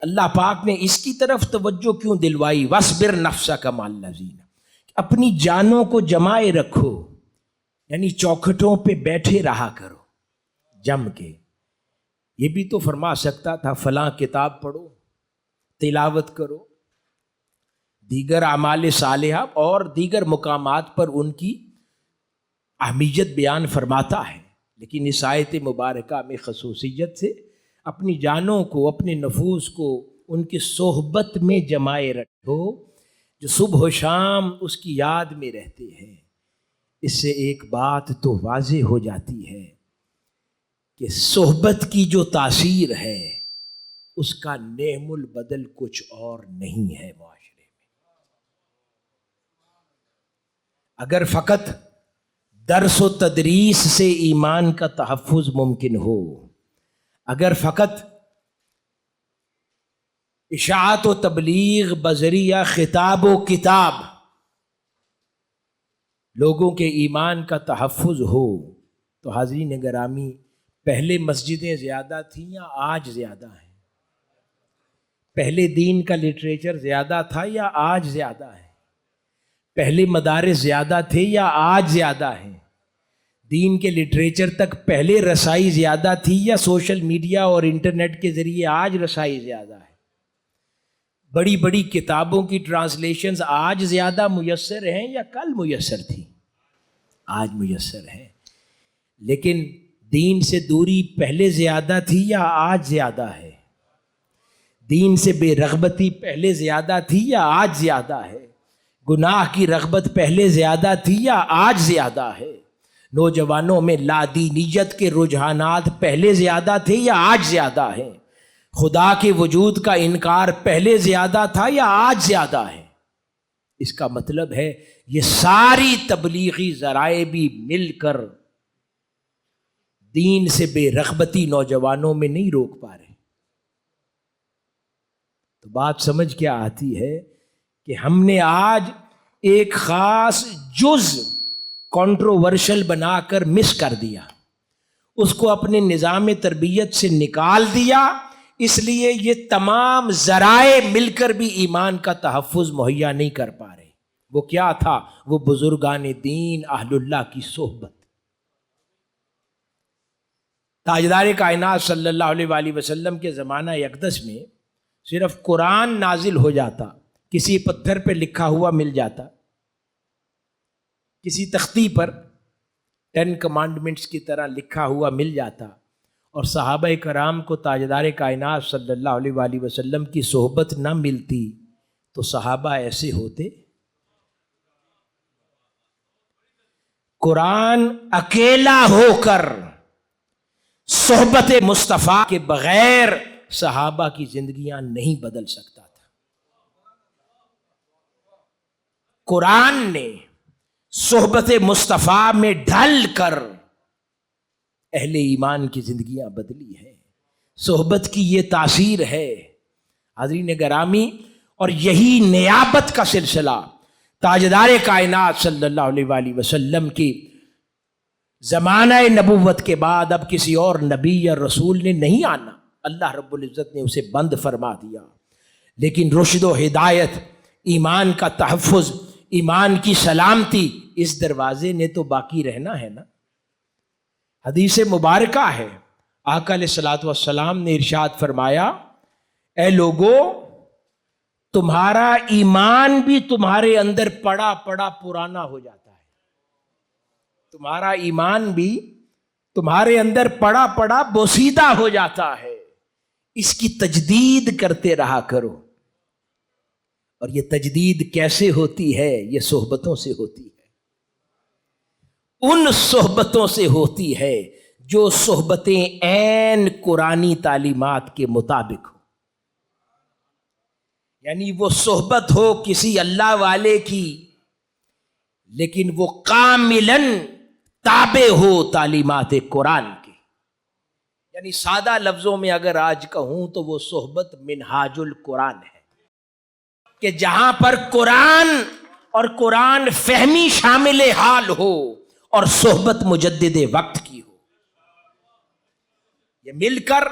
اللہ پاک نے اس کی طرف توجہ کیوں دلوائی؟ وَاصْبِرْ نَفْسَكَ مَعَ الَّذِينَ، اپنی جانوں کو جمائے رکھو، یعنی چوکھٹوں پہ بیٹھے رہا کرو جم کے۔ یہ بھی تو فرما سکتا تھا فلاں کتاب پڑھو، تلاوت کرو، دیگر اعمال صالحہ اور دیگر مقامات پر ان کی اہمیت بیان فرماتا ہے، لیکن اس آیت مبارکہ میں خصوصیت سے اپنی جانوں کو، اپنے نفوس کو ان کی صحبت میں جمائے رکھو جو صبح و شام اس کی یاد میں رہتے ہیں۔ اس سے ایک بات تو واضح ہو جاتی ہے کہ صحبت کی جو تاثیر ہے اس کا نعم البدل کچھ اور نہیں ہے معاشرے میں۔ اگر فقط درس و تدریس سے ایمان کا تحفظ ممکن ہو، اگر فقط اشاعت و تبلیغ بذریعہ خطاب و کتاب لوگوں کے ایمان کا تحفظ ہو، تو حاضرین گرامی پہلے مسجدیں زیادہ تھیں یا آج زیادہ ہیں؟ پہلے دین کا لٹریچر زیادہ تھا یا آج زیادہ ہے؟ پہلے مدارس زیادہ تھے یا آج زیادہ ہیں؟ دین کے لٹریچر تک پہلے رسائی زیادہ تھی یا سوشل میڈیا اور انٹرنیٹ کے ذریعے آج رسائی زیادہ ہے؟ بڑی بڑی کتابوں کی ٹرانسلیشنز آج زیادہ میسر ہیں یا کل میسر تھی؟ آج میسر ہیں۔ لیکن دین سے دوری پہلے زیادہ تھی یا آج زیادہ ہے؟ دین سے بے رغبتی پہلے زیادہ تھی یا آج زیادہ ہے؟ گناہ کی رغبت پہلے زیادہ تھی یا آج زیادہ ہے؟ نوجوانوں میں لادینیت کے رجحانات پہلے زیادہ تھے یا آج زیادہ ہیں؟ خدا کے وجود کا انکار پہلے زیادہ تھا یا آج زیادہ ہے؟ اس کا مطلب ہے یہ ساری تبلیغی ذرائع بھی مل کر دین سے بے رغبتی نوجوانوں میں نہیں روک پا رہے۔ تو بات سمجھ کیا آتی ہے کہ ہم نے آج ایک خاص جز کنٹروورشل بنا کر مس کر دیا، اس کو اپنے نظام تربیت سے نکال دیا، اس لیے یہ تمام ذرائع مل کر بھی ایمان کا تحفظ مہیا نہیں کر پا رہے۔ وہ کیا تھا؟ وہ بزرگان دین اہل اللہ کی صحبت۔ تاجدار کائنات صلی اللہ علیہ وآلہ وسلم کے زمانہ اقدس میں صرف قرآن نازل ہو جاتا، کسی پتھر پہ لکھا ہوا مل جاتا، کسی تختی پر 10 کمانڈمنٹس کی طرح لکھا ہوا مل جاتا، اور صحابہ کرام کو تاجدار کائنات صلی اللہ علیہ وآلہ وسلم کی صحبت نہ ملتی تو صحابہ ایسے ہوتے؟ قرآن اکیلا ہو کر صحبت مصطفیٰ کے بغیر صحابہ کی زندگیاں نہیں بدل سکتا تھا۔ قرآن نے صحبت مصطفیٰ میں ڈھل کر اہل ایمان کی زندگیاں بدلی ہیں۔ صحبت کی یہ تاثیر ہے حاضرین گرامی، اور یہی نیابت کا سلسلہ تاجدار کائنات صلی اللہ علیہ وآلہ وسلم کی زمانہ نبوت کے بعد اب کسی اور نبی یا رسول نے نہیں آنا، اللہ رب العزت نے اسے بند فرما دیا، لیکن رشد و ہدایت، ایمان کا تحفظ، ایمان کی سلامتی، اس دروازے نے تو باقی رہنا ہے نا۔ حدیث مبارکہ ہے، آقا علیہ الصلوۃ والسلام نے ارشاد فرمایا، اے لوگو، تمہارا ایمان بھی تمہارے اندر پڑا پڑا پرانا ہو جاتا ہے۔ تمہارا ایمان بھی تمہارے اندر پڑا پڑا بوسیدہ ہو جاتا ہے، اس کی تجدید کرتے رہا کرو۔ اور یہ تجدید کیسے ہوتی ہے؟ یہ صحبتوں سے ہوتی ہے، ان صحبتوں سے ہوتی ہے جو صحبتیں عین قرآنی تعلیمات کے مطابق ہو، یعنی وہ صحبت ہو کسی اللہ والے کی لیکن وہ کاملاً تابع ہو تعلیمات قرآن کی۔ یعنی سادہ لفظوں میں اگر آج کہوں تو وہ صحبت منہاج القرآن ہے، کہ جہاں پر قرآن اور قرآن فہمی شامل حال ہو اور صحبت مجدد وقت کی ہو، یہ مل کر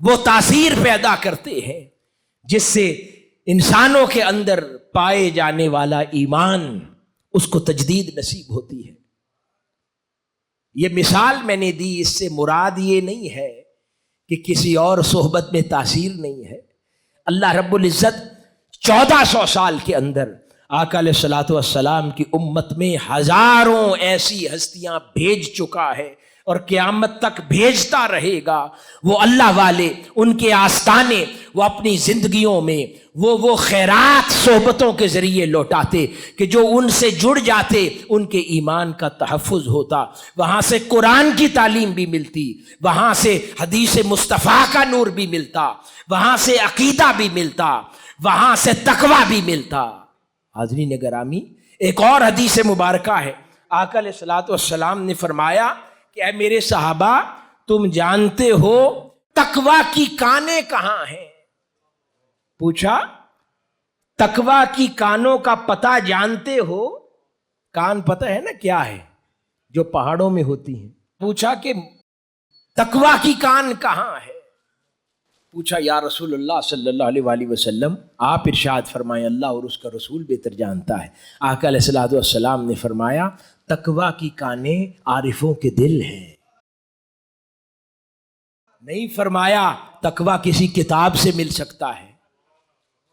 وہ تاثیر پیدا کرتے ہیں جس سے انسانوں کے اندر پائے جانے والا ایمان اس کو تجدید نصیب ہوتی ہے۔ یہ مثال میں نے دی، اس سے مراد یہ نہیں ہے کہ کسی اور صحبت میں تاثیر نہیں ہے۔ اللہ رب العزت 1400 سال کے اندر آقا علیہ الصلوۃ والسلام کی امت میں ہزاروں ایسی ہستیاں بھیج چکا ہے اور قیامت تک بھیجتا رہے گا۔ وہ اللہ والے، ان کے آستانے وہ اپنی زندگیوں میں وہ خیرات صحبتوں کے ذریعے لوٹاتے کہ جو ان سے جڑ جاتے ان کے ایمان کا تحفظ ہوتا، وہاں سے قرآن کی تعلیم بھی ملتی، وہاں سے حدیث مصطفیٰ کا نور بھی ملتا، وہاں سے عقیدہ بھی ملتا، وہاں سے تقویٰ بھی ملتا۔ حاضرین گرامی، ایک اور حدیث مبارکہ ہے، آقا علیہ الصلوۃ والسلام نے فرمایا کہ اے میرے صحابہ، تم جانتے ہو تقویٰ کی کانیں کہاں ہیں؟ پوچھا تقویٰ کی کانوں کا پتہ جانتے ہو؟ کان پتہ ہے نا کیا ہے، جو پہاڑوں میں ہوتی ہیں۔ پوچھا کہ تقویٰ کی کان کہاں ہے؟ پوچھا یا رسول اللہ صلی اللہ علیہ وآلہ وسلم، آپ ارشاد فرمائیں اللہ اور اس کا رسول بہتر جانتا ہے۔ آقا علیہ الصلوۃ والسلام نے فرمایا تقویٰ کی کانیں عارفوں کے دل ہیں۔ نہیں فرمایا تقویٰ کسی کتاب سے مل سکتا ہے،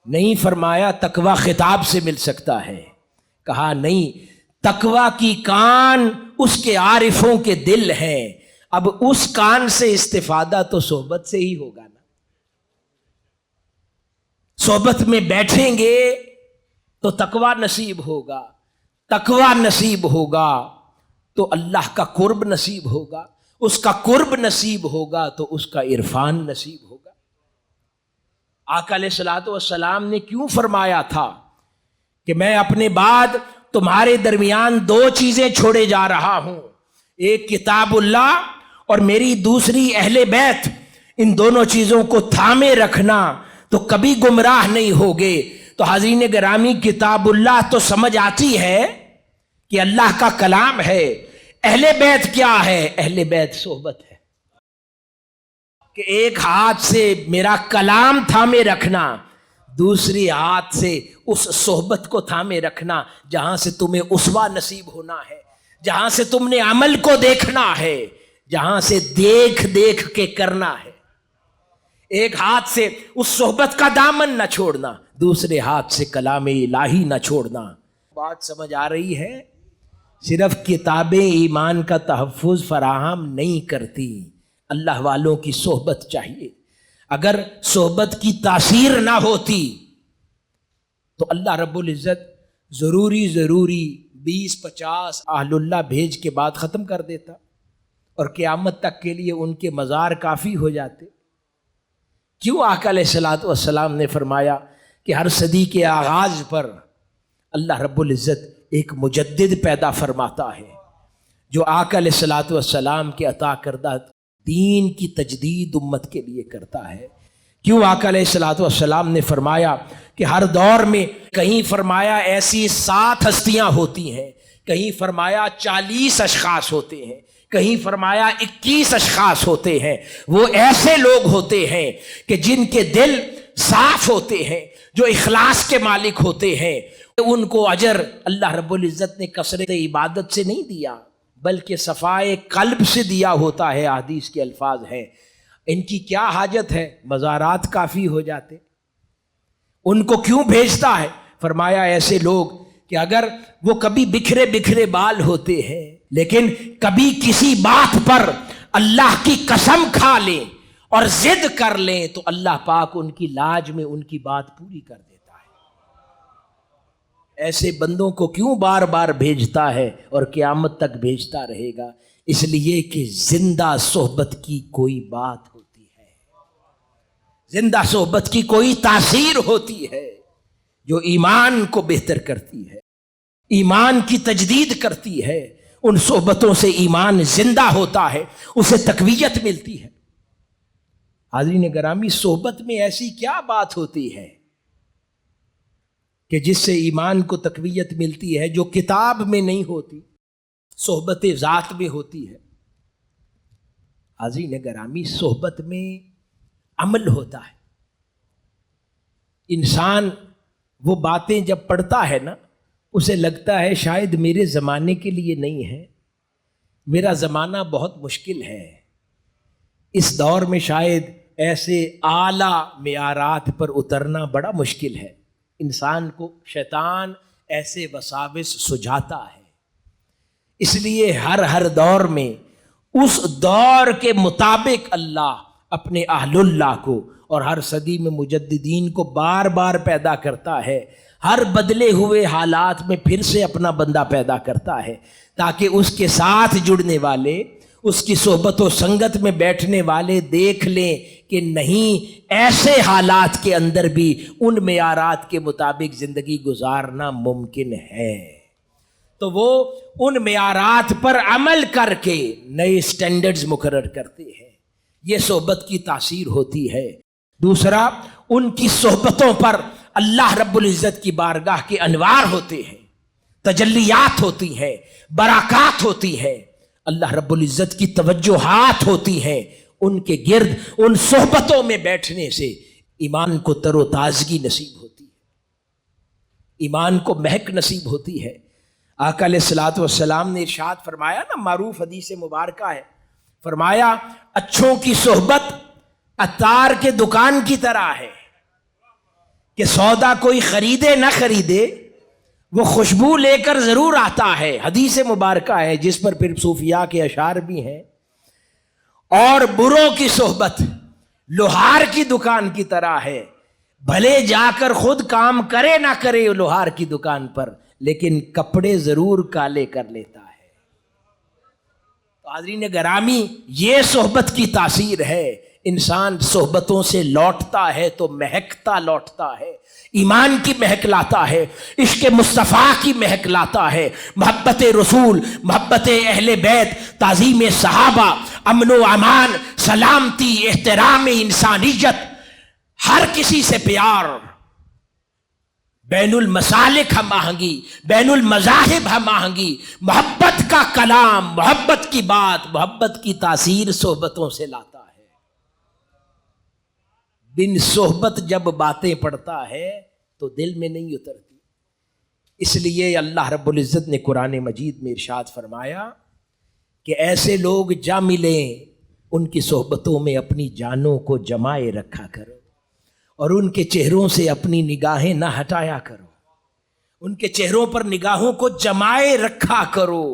نہیں فرمایا تقویٰ خطاب سے مل سکتا ہے، کہا نہیں، تقویٰ کی کان اس کے عارفوں کے دل ہیں۔ اب اس کان سے استفادہ تو صحبت سے ہی ہوگا نا۔ صحبت میں بیٹھیں گے تو تقویٰ نصیب ہوگا، تقویٰ نصیب ہوگا تو اللہ کا قرب نصیب ہوگا، اس کا قرب نصیب ہوگا تو اس کا عرفان نصیب ہوگا۔ آقا علیہ الصلوۃ والسلام نے کیوں فرمایا تھا کہ میں اپنے بعد تمہارے درمیان دو چیزیں چھوڑے جا رہا ہوں، ایک کتاب اللہ اور میری دوسری اہل بیت، ان دونوں چیزوں کو تھامے رکھنا تو کبھی گمراہ نہیں ہوگے۔ تو حاضرین گرامی، کتاب اللہ تو سمجھ آتی ہے کہ اللہ کا کلام ہے، اہل بیت کیا ہے؟ اہل بیت صحبت ہے، کہ ایک ہاتھ سے میرا کلام تھامے رکھنا، دوسری ہاتھ سے اس صحبت کو تھامے رکھنا جہاں سے تمہیں اسوہ نصیب ہونا ہے، جہاں سے تم نے عمل کو دیکھنا ہے، جہاں سے دیکھ دیکھ کے کرنا ہے۔ ایک ہاتھ سے اس صحبت کا دامن نہ چھوڑنا، دوسرے ہاتھ سے کلام الہی نہ چھوڑنا۔ بات سمجھ آ رہی ہے؟ صرف کتابیں ایمان کا تحفظ فراہم نہیں کرتی، اللہ والوں کی صحبت چاہیے۔ اگر صحبت کی تاثیر نہ ہوتی تو اللہ رب العزت ضروری 20-50 اہل اللہ بھیج کے بعد ختم کر دیتا اور قیامت تک کے لیے ان کے مزار کافی ہو جاتے۔ کیوں آقا علیہ الصلوۃ والسلام نے فرمایا کہ ہر صدی کے آغاز پر اللہ رب العزت ایک مجدد پیدا فرماتا ہے جو آقا علیہ الصلوۃ والسلام کے عطا کردہ دین کی تجدید امت کے لیے کرتا ہے؟ کیوں آقا علیہ الصلوۃ والسلام نے فرمایا کہ ہر دور میں کہیں فرمایا ایسی 7 ہستیاں ہوتی ہیں، کہیں فرمایا 40 اشخاص ہوتے ہیں، کہیں فرمایا 21 اشخاص ہوتے ہیں۔ وہ ایسے لوگ ہوتے ہیں کہ جن کے دل صاف ہوتے ہیں، جو اخلاص کے مالک ہوتے ہیں۔ ان کو اجر اللہ رب العزت نے کثرت عبادت سے نہیں دیا بلکہ صفائے قلب سے دیا ہوتا ہے، حدیث کے الفاظ ہیں۔ ان کی کیا حاجت ہے، مزارات کافی ہو جاتے۔ ان کو کیوں بھیجتا ہے؟ فرمایا ایسے لوگ کہ اگر وہ کبھی بکھرے بکھرے بال ہوتے ہیں لیکن کبھی کسی بات پر اللہ کی قسم کھا لیں اور ضد کر لیں تو اللہ پاک ان کی لاج میں ان کی بات پوری کر دیتا ہے۔ ایسے بندوں کو کیوں بار بار بھیجتا ہے اور قیامت تک بھیجتا رہے گا؟ اس لیے کہ زندہ صحبت کی کوئی بات ہوتی ہے، زندہ صحبت کی کوئی تاثیر ہوتی ہے جو ایمان کو بہتر کرتی ہے، ایمان کی تجدید کرتی ہے۔ ان صحبتوں سے ایمان زندہ ہوتا ہے، اسے تقویت ملتی ہے۔ حاضرین گرامی، صحبت میں ایسی کیا بات ہوتی ہے کہ جس سے ایمان کو تقویت ملتی ہے جو کتاب میں نہیں ہوتی، صحبت ذات میں ہوتی ہے؟ حاضرین گرامی، صحبت میں عمل ہوتا ہے. انسان وہ باتیں جب پڑھتا ہے نا اسے لگتا ہے شاید میرے زمانے کے لیے نہیں ہے، میرا زمانہ بہت مشکل ہے، اس دور میں شاید ایسے اعلیٰ معیارات پر اترنا بڑا مشکل ہے. انسان کو شیطان ایسے وساوس سجاتا ہے. اس لیے ہر دور میں اس دور کے مطابق اللہ اپنے اہل اللہ کو اور ہر صدی میں مجددین کو بار بار پیدا کرتا ہے. ہر بدلے ہوئے حالات میں پھر سے اپنا بندہ پیدا کرتا ہے تاکہ اس کے ساتھ جڑنے والے، اس کی صحبت و سنگت میں بیٹھنے والے دیکھ لیں کہ نہیں، ایسے حالات کے اندر بھی ان معیارات کے مطابق زندگی گزارنا ممکن ہے. تو وہ ان معیارات پر عمل کر کے نئے سٹینڈرڈز مقرر کرتے ہیں. یہ صحبت کی تاثیر ہوتی ہے. دوسرا، ان کی صحبتوں پر اللہ رب العزت کی بارگاہ کے انوار ہوتے ہیں، تجلیات ہوتی ہیں، برکات ہوتی ہے، اللہ رب العزت کی توجہات ہوتی ہیں. ان کے گرد ان صحبتوں میں بیٹھنے سے ایمان کو تر و تازگی نصیب ہوتی ہے، ایمان کو مہک نصیب ہوتی ہے. آقا علیہ الصلوۃ والسلام نے ارشاد فرمایا نا، معروف حدیث مبارکہ ہے، فرمایا اچھوں کی صحبت عطار کے دکان کی طرح ہے کہ سودا کوئی خریدے نہ خریدے وہ خوشبو لے کر ضرور آتا ہے. حدیث مبارکہ ہے جس پر پھر صوفیاء کے اشعار بھی ہیں. اور بروں کی صحبت لوہار کی دکان کی طرح ہے، بھلے جا کر خود کام کرے نہ کرے لوہار کی دکان پر، لیکن کپڑے ضرور کالے کر لیتا ہے. تو حاضرین گرامی، یہ صحبت کی تاثیر ہے. انسان صحبتوں سے لوٹتا ہے تو مہکتا لوٹتا ہے، ایمان کی مہک لاتا ہے، عشق مصطفیٰ کی مہک لاتا ہے، محبت رسول، محبت اہل بیت، تعظیم صحابہ، امن و امان، سلامتی، احترام انسانیت، ہر کسی سے پیار، بین المسالک ہم آہنگی، بین المذاہب ہم آہنگی، محبت کا کلام، محبت کی بات، محبت کی تاثیر صحبتوں سے لاتا ہے. بن صحبت جب باتیں پڑھتا ہے تو دل میں نہیں اترتی. اس لیے اللہ رب العزت نے قرآن مجید میں ارشاد فرمایا کہ ایسے لوگ جا ملیں ان کی صحبتوں میں اپنی جانوں کو جمائے رکھا کرو اور ان کے چہروں سے اپنی نگاہیں نہ ہٹایا کرو، ان کے چہروں پر نگاہوں کو جمائے رکھا کرو.